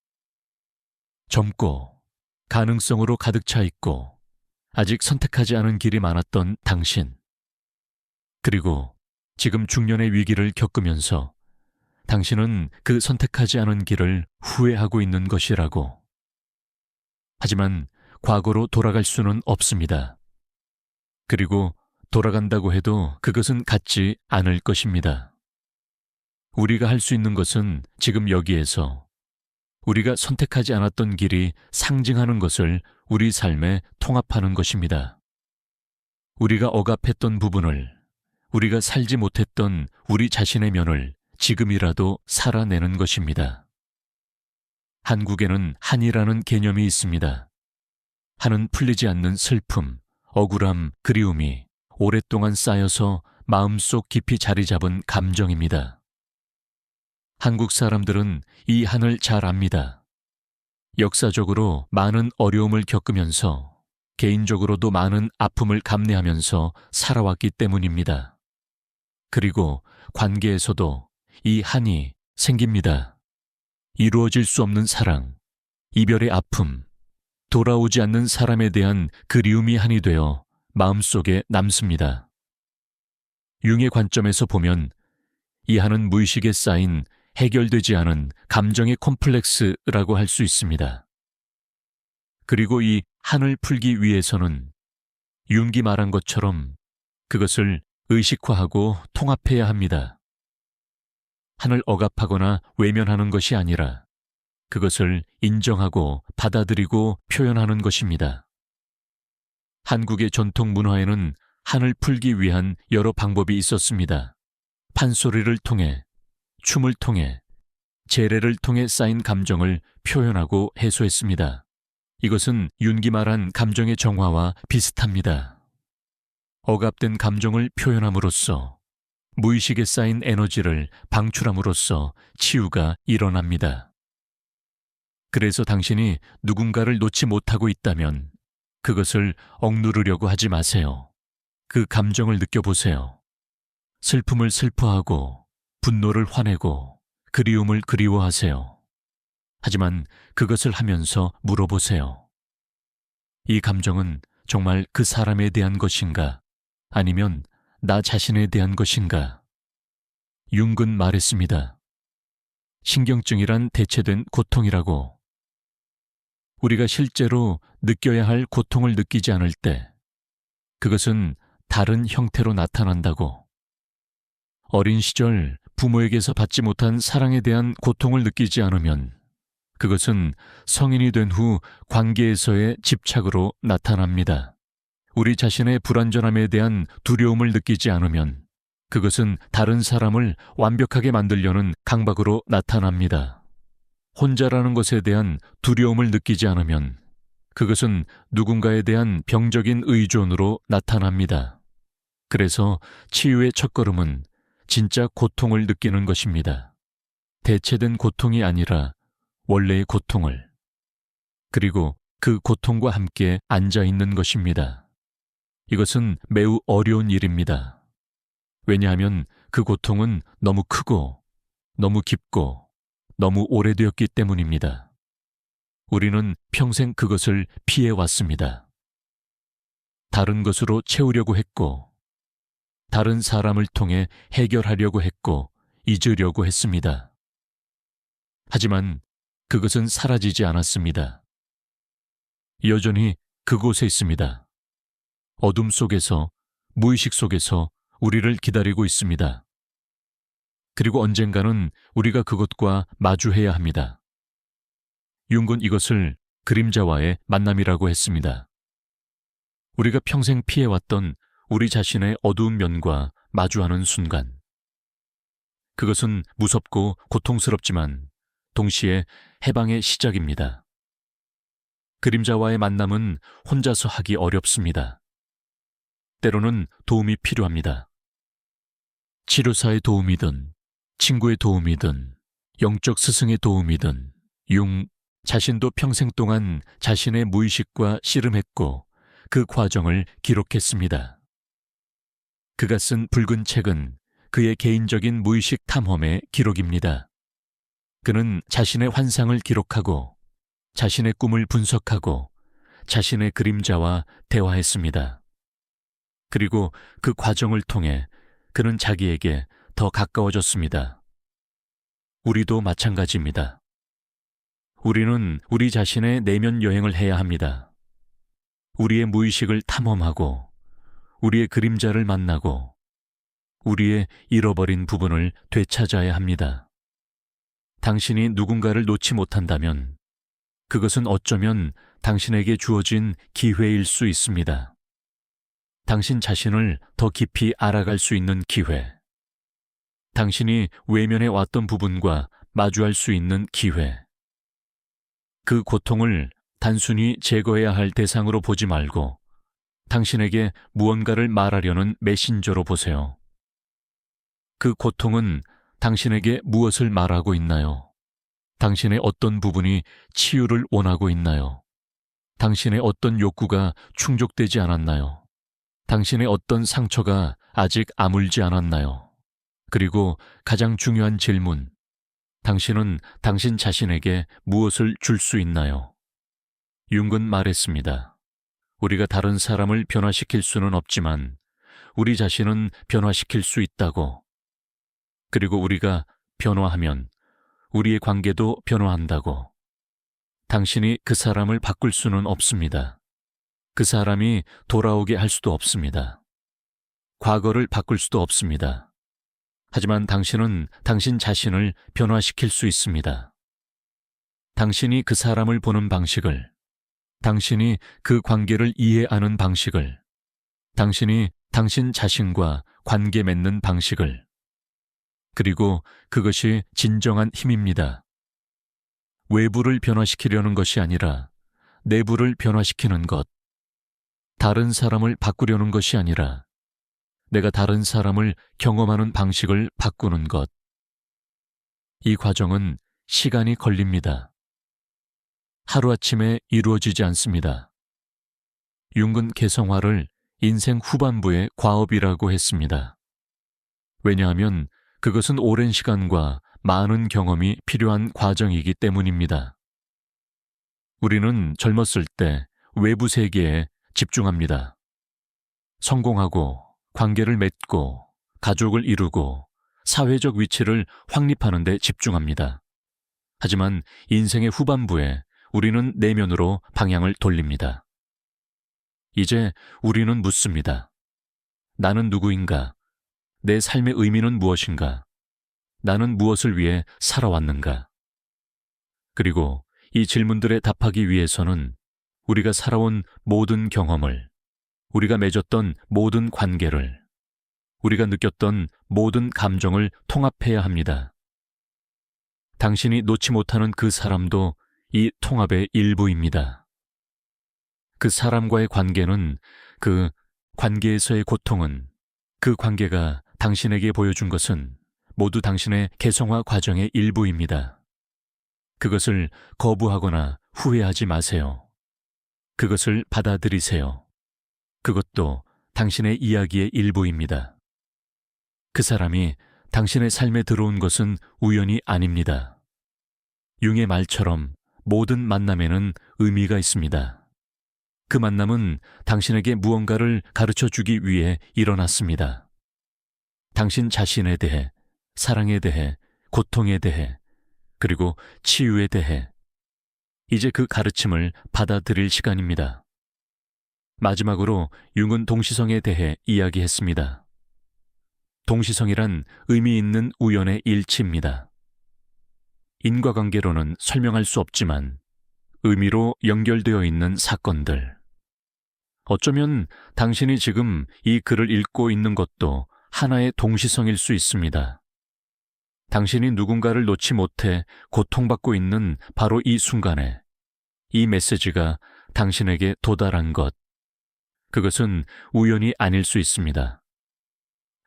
젊고 가능성으로 가득 차 있고 아직 선택하지 않은 길이 많았던 당신. 그리고 지금 중년의 위기를 겪으면서 당신은 그 선택하지 않은 길을 후회하고 있는 것이라고. 하지만 과거로 돌아갈 수는 없습니다. 그리고 돌아간다고 해도 그것은 같지 않을 것입니다. 우리가 할 수 있는 것은 지금 여기에서 우리가 선택하지 않았던 길이 상징하는 것을 우리 삶에 통합하는 것입니다. 우리가 억압했던 부분을, 우리가 살지 못했던 우리 자신의 면을 지금이라도 살아내는 것입니다. 한국에는 한이라는 개념이 있습니다. 한은 풀리지 않는 슬픔, 억울함, 그리움이 오랫동안 쌓여서 마음속 깊이 자리 잡은 감정입니다. 한국 사람들은 이 한을 잘 압니다. 역사적으로 많은 어려움을 겪으면서 개인적으로도 많은 아픔을 감내하면서 살아왔기 때문입니다. 그리고 관계에서도 이 한이 생깁니다. 이루어질 수 없는 사랑, 이별의 아픔, 돌아오지 않는 사람에 대한 그리움이 한이 되어 마음속에 남습니다. 융의 관점에서 보면 이 한은 무의식에 쌓인 해결되지 않은 감정의 콤플렉스라고 할 수 있습니다. 그리고 이 한을 풀기 위해서는 융기 말한 것처럼 그것을 의식화하고 통합해야 합니다. 한을 억압하거나 외면하는 것이 아니라 그것을 인정하고 받아들이고 표현하는 것입니다. 한국의 전통 문화에는 한을 풀기 위한 여러 방법이 있었습니다. 판소리를 통해, 춤을 통해, 제례를 통해 쌓인 감정을 표현하고 해소했습니다. 이것은 윤기 말한 감정의 정화와 비슷합니다. 억압된 감정을 표현함으로써 무의식에 쌓인 에너지를 방출함으로써 치유가 일어납니다. 그래서 당신이 누군가를 놓지 못하고 있다면 그것을 억누르려고 하지 마세요. 그 감정을 느껴보세요. 슬픔을 슬퍼하고 분노를 화내고 그리움을 그리워하세요. 하지만 그것을 하면서 물어보세요. 이 감정은 정말 그 사람에 대한 것인가? 아니면 나 자신에 대한 것인가? 융은 말했습니다. 신경증이란 대체된 고통이라고. 우리가 실제로 느껴야 할 고통을 느끼지 않을 때 그것은 다른 형태로 나타난다고. 어린 시절 부모에게서 받지 못한 사랑에 대한 고통을 느끼지 않으면 그것은 성인이 된 후 관계에서의 집착으로 나타납니다. 우리 자신의 불완전함에 대한 두려움을 느끼지 않으면 그것은 다른 사람을 완벽하게 만들려는 강박으로 나타납니다. 혼자라는 것에 대한 두려움을 느끼지 않으면 그것은 누군가에 대한 병적인 의존으로 나타납니다. 그래서 치유의 첫걸음은 진짜 고통을 느끼는 것입니다. 대체된 고통이 아니라 원래의 고통을, 그리고 그 고통과 함께 앉아 있는 것입니다. 이것은 매우 어려운 일입니다. 왜냐하면 그 고통은 너무 크고, 너무 깊고, 너무 오래되었기 때문입니다. 우리는 평생 그것을 피해왔습니다. 다른 것으로 채우려고 했고, 다른 사람을 통해 해결하려고 했고, 잊으려고 했습니다. 하지만 그것은 사라지지 않았습니다. 여전히 그곳에 있습니다. 어둠 속에서, 무의식 속에서 우리를 기다리고 있습니다. 그리고 언젠가는 우리가 그것과 마주해야 합니다. 융은 이것을 그림자와의 만남이라고 했습니다. 우리가 평생 피해왔던 우리 자신의 어두운 면과 마주하는 순간. 그것은 무섭고 고통스럽지만 동시에 해방의 시작입니다. 그림자와의 만남은 혼자서 하기 어렵습니다. 때로는 도움이 필요합니다. 치료사의 도움이든 친구의 도움이든 영적 스승의 도움이든 융 자신도 평생 동안 자신의 무의식과 씨름했고 그 과정을 기록했습니다. 그가 쓴 붉은 책은 그의 개인적인 무의식 탐험의 기록입니다. 그는 자신의 환상을 기록하고 자신의 꿈을 분석하고 자신의 그림자와 대화했습니다. 그리고 그 과정을 통해 그는 자기에게 더 가까워졌습니다. 우리도 마찬가지입니다. 우리는 우리 자신의 내면 여행을 해야 합니다. 우리의 무의식을 탐험하고 우리의 그림자를 만나고 우리의 잃어버린 부분을 되찾아야 합니다. 당신이 누군가를 놓지 못한다면 그것은 어쩌면 당신에게 주어진 기회일 수 있습니다. 당신 자신을 더 깊이 알아갈 수 있는 기회. 당신이 외면해 왔던 부분과 마주할 수 있는 기회. 그 고통을 단순히 제거해야 할 대상으로 보지 말고 당신에게 무언가를 말하려는 메신저로 보세요. 그 고통은 당신에게 무엇을 말하고 있나요? 당신의 어떤 부분이 치유를 원하고 있나요? 당신의 어떤 욕구가 충족되지 않았나요? 당신의 어떤 상처가 아직 아물지 않았나요? 그리고 가장 중요한 질문, 당신은 당신 자신에게 무엇을 줄 수 있나요? 융은 말했습니다. 우리가 다른 사람을 변화시킬 수는 없지만 우리 자신은 변화시킬 수 있다고. 그리고 우리가 변화하면 우리의 관계도 변화한다고. 당신이 그 사람을 바꿀 수는 없습니다. 그 사람이 돌아오게 할 수도 없습니다. 과거를 바꿀 수도 없습니다. 하지만 당신은 당신 자신을 변화시킬 수 있습니다. 당신이 그 사람을 보는 방식을, 당신이 그 관계를 이해하는 방식을, 당신이 당신 자신과 관계 맺는 방식을, 그리고 그것이 진정한 힘입니다. 외부를 변화시키려는 것이 아니라 내부를 변화시키는 것, 다른 사람을 바꾸려는 것이 아니라 내가 다른 사람을 경험하는 방식을 바꾸는 것. 이 과정은 시간이 걸립니다. 하루아침에 이루어지지 않습니다. 융은 개성화를 인생 후반부의 과업이라고 했습니다. 왜냐하면 그것은 오랜 시간과 많은 경험이 필요한 과정이기 때문입니다. 우리는 젊었을 때 외부 세계에 집중합니다. 성공하고 관계를 맺고 가족을 이루고 사회적 위치를 확립하는 데 집중합니다. 하지만 인생의 후반부에 우리는 내면으로 방향을 돌립니다. 이제 우리는 묻습니다. 나는 누구인가? 내 삶의 의미는 무엇인가? 나는 무엇을 위해 살아왔는가? 그리고 이 질문들에 답하기 위해서는 우리가 살아온 모든 경험을, 우리가 맺었던 모든 관계를, 우리가 느꼈던 모든 감정을 통합해야 합니다. 당신이 놓지 못하는 그 사람도 이 통합의 일부입니다. 그 사람과의 관계는, 그 관계에서의 고통은, 그 관계가 당신에게 보여준 것은 모두 당신의 개성화 과정의 일부입니다. 그것을 거부하거나 후회하지 마세요. 그것을 받아들이세요. 그것도 당신의 이야기의 일부입니다. 그 사람이 당신의 삶에 들어온 것은 우연이 아닙니다. 융의 말처럼 모든 만남에는 의미가 있습니다. 그 만남은 당신에게 무언가를 가르쳐 주기 위해 일어났습니다. 당신 자신에 대해, 사랑에 대해, 고통에 대해, 그리고 치유에 대해. 이제 그 가르침을 받아들일 시간입니다. 마지막으로 융은 동시성에 대해 이야기했습니다. 동시성이란 의미 있는 우연의 일치입니다. 인과관계로는 설명할 수 없지만 의미로 연결되어 있는 사건들. 어쩌면 당신이 지금 이 글을 읽고 있는 것도 하나의 동시성일 수 있습니다. 당신이 누군가를 놓지 못해 고통받고 있는 바로 이 순간에 이 메시지가 당신에게 도달한 것, 그것은 우연이 아닐 수 있습니다.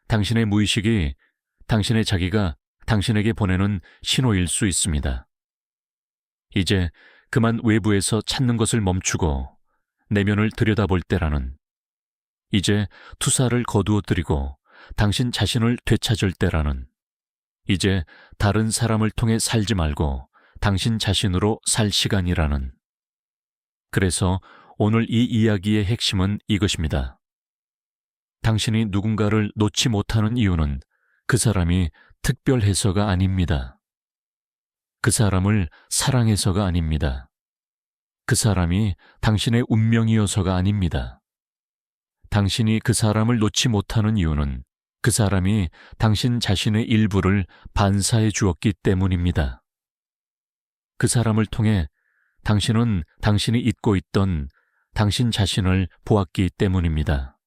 당신의 무의식이 당신의 자기가 당신에게 보내는 신호일 수 있습니다. 이제 그만 외부에서 찾는 것을 멈추고 내면을 들여다볼 때라는, 이제 투사를 거두어들이고 당신 자신을 되찾을 때라는, 이제 다른 사람을 통해 살지 말고 당신 자신으로 살 시간이라는. 그래서 오늘 이 이야기의 핵심은 이것입니다. 당신이 누군가를 놓지 못하는 이유는 그 사람이 특별해서가 아닙니다. 그 사람을 사랑해서가 아닙니다. 그 사람이 당신의 운명이어서가 아닙니다. 당신이 그 사람을 놓지 못하는 이유는 그 사람이 당신 자신의 일부를 반사해 주었기 때문입니다. 그 사람을 통해 당신은 당신이 잊고 있던 당신 자신을 보았기 때문입니다.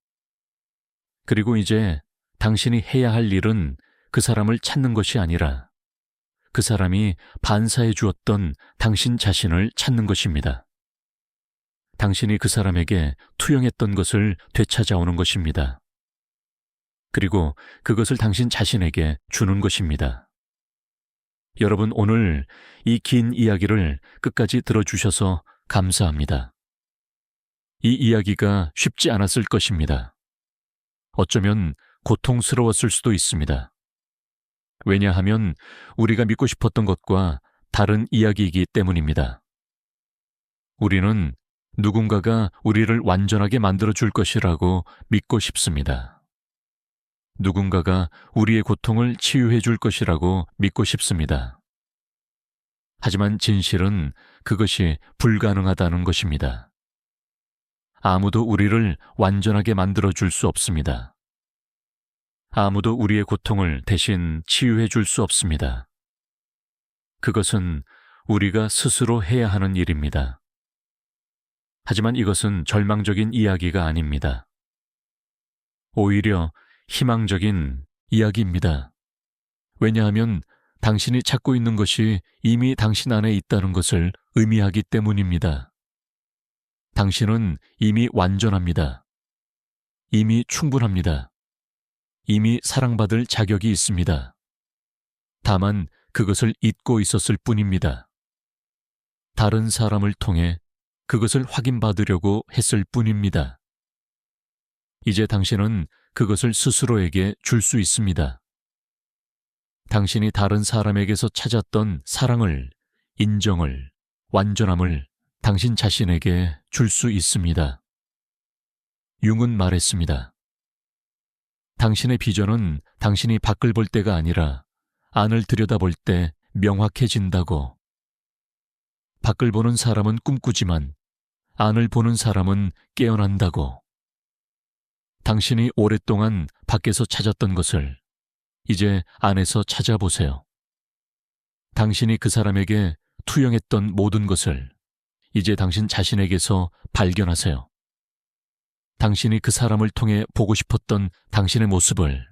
그리고 이제 당신이 해야 할 일은 그 사람을 찾는 것이 아니라 그 사람이 반사해 주었던 당신 자신을 찾는 것입니다. 당신이 그 사람에게 투영했던 것을 되찾아오는 것입니다. 그리고 그것을 당신 자신에게 주는 것입니다. 여러분, 오늘 이 긴 이야기를 끝까지 들어주셔서 감사합니다. 이 이야기가 쉽지 않았을 것입니다. 어쩌면 고통스러웠을 수도 있습니다. 왜냐하면 우리가 믿고 싶었던 것과 다른 이야기이기 때문입니다. 우리는 누군가가 우리를 완전하게 만들어줄 것이라고 믿고 싶습니다. 누군가가 우리의 고통을 치유해 줄 것이라고 믿고 싶습니다. 하지만 진실은 그것이 불가능하다는 것입니다. 아무도 우리를 완전하게 만들어줄 수 없습니다. 아무도 우리의 고통을 대신 치유해 줄 수 없습니다. 그것은 우리가 스스로 해야 하는 일입니다. 하지만 이것은 절망적인 이야기가 아닙니다. 오히려 희망적인 이야기입니다. 왜냐하면 당신이 찾고 있는 것이 이미 당신 안에 있다는 것을 의미하기 때문입니다. 당신은 이미 완전합니다. 이미 충분합니다. 이미 사랑받을 자격이 있습니다. 다만 그것을 잊고 있었을 뿐입니다. 다른 사람을 통해 그것을 확인받으려고 했을 뿐입니다. 이제 당신은 그것을 스스로에게 줄 수 있습니다. 당신이 다른 사람에게서 찾았던 사랑을, 인정을, 완전함을 당신 자신에게 줄 수 있습니다. 융은 말했습니다. 당신의 비전은 당신이 밖을 볼 때가 아니라 안을 들여다볼 때 명확해진다고. 밖을 보는 사람은 꿈꾸지만 안을 보는 사람은 깨어난다고. 당신이 오랫동안 밖에서 찾았던 것을 이제 안에서 찾아보세요. 당신이 그 사람에게 투영했던 모든 것을 이제 당신 자신에게서 발견하세요. 당신이 그 사람을 통해 보고 싶었던 당신의 모습을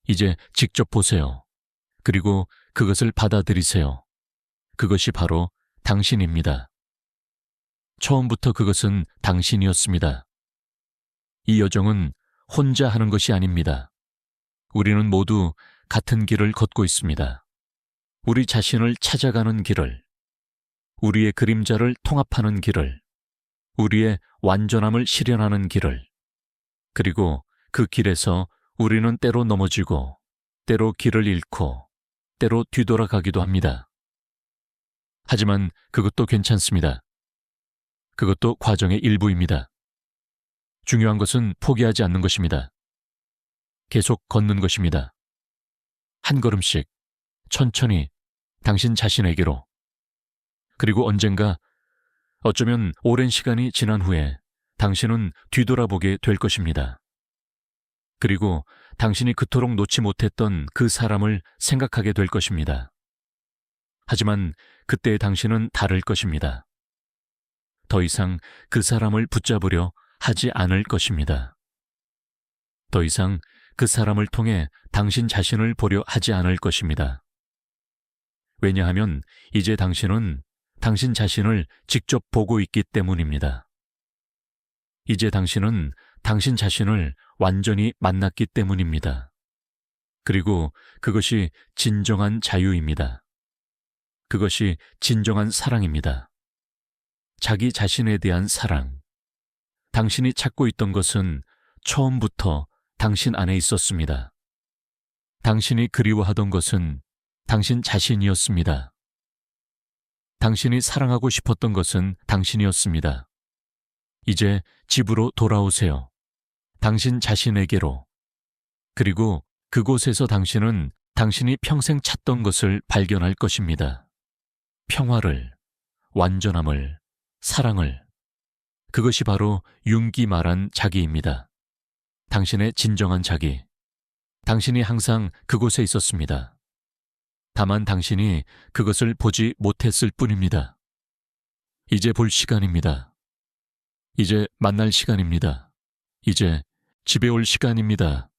이제 직접 보세요. 그리고 그것을 받아들이세요. 그것이 바로 당신입니다. 처음부터 그것은 당신이었습니다. 이 여정은 혼자 하는 것이 아닙니다. 우리는 모두 같은 길을 걷고 있습니다. 우리 자신을 찾아가는 길을, 우리의 그림자를 통합하는 길을, 우리의 완전함을 실현하는 길을, 그리고 그 길에서 우리는 때로 넘어지고, 때로 길을 잃고, 때로 뒤돌아가기도 합니다. 하지만 그것도 괜찮습니다. 그것도 과정의 일부입니다. 중요한 것은 포기하지 않는 것입니다. 계속 걷는 것입니다. 한 걸음씩, 천천히 당신 자신에게로. 그리고 언젠가, 어쩌면 오랜 시간이 지난 후에 당신은 뒤돌아보게 될 것입니다. 그리고 당신이 그토록 놓지 못했던 그 사람을 생각하게 될 것입니다. 하지만 그때의 당신은 다를 것입니다. 더 이상 그 사람을 붙잡으려 하지 않을 것입니다. 더 이상 그 사람을 통해 당신 자신을 보려 하지 않을 것입니다. 왜냐하면 이제 당신은 당신 자신을 직접 보고 있기 때문입니다. 이제 당신은 당신 자신을 완전히 만났기 때문입니다. 그리고 그것이 진정한 자유입니다. 그것이 진정한 사랑입니다. 자기 자신에 대한 사랑. 당신이 찾고 있던 것은 처음부터 당신 안에 있었습니다. 당신이 그리워하던 것은 당신 자신이었습니다. 당신이 사랑하고 싶었던 것은 당신이었습니다. 이제 집으로 돌아오세요. 당신 자신에게로. 그리고 그곳에서 당신은 당신이 평생 찾던 것을 발견할 것입니다. 평화를, 완전함을, 사랑을. 그것이 바로 융기 말한 자기입니다. 당신의 진정한 자기. 당신이 항상 그곳에 있었습니다. 다만 당신이 그것을 보지 못했을 뿐입니다. 이제 볼 시간입니다. 이제 만날 시간입니다. 이제 집에 올 시간입니다.